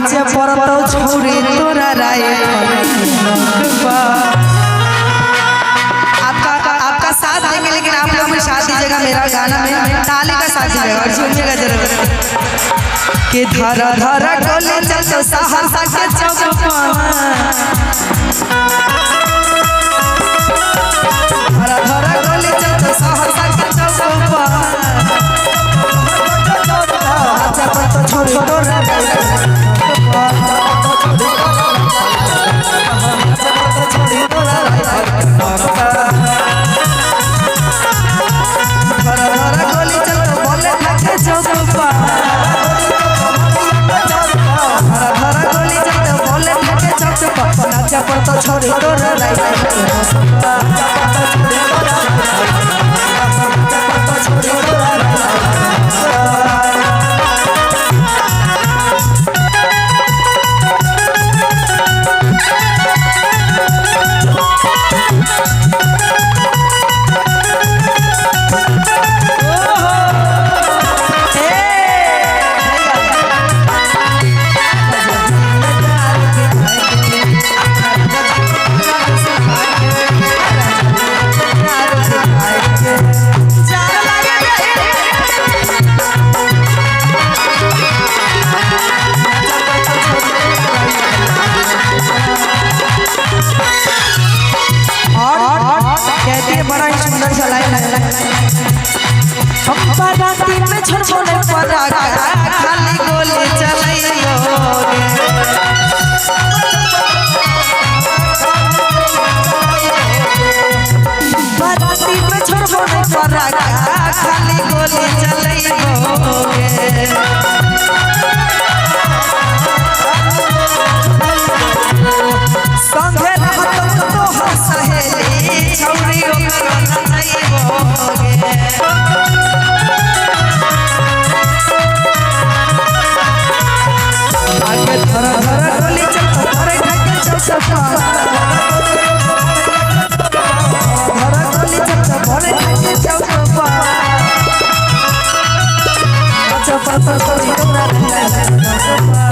नाचे परतो छोरी तोरा राय। आपका साथ देंगे लेकिन आप लोग में साथ दीजिएगा मेरा गाना में ताली का साथ दीजिएगा और सुनिएगा जरूर कि धरा धरा गोली चल तो सहरसा के चौक धरा धरा गोली चल तो सहरसा के चौक नाचे परतो छोरी तोरा परतो छोरी तोरा राय। बड़ा ही सुंदर सा लाइन है बाराती में छोड़ने पर खाली गोली चलाइयो बाराती में छोड़ने पर खाली गोली चलाइयो संगे तो सहेली छौरियों आगे धरा धरा गोली चलता धरे ढके चौसपा धरा गोली चलता धरे ढके चौसपा चौसपा छोरी तोरा राय।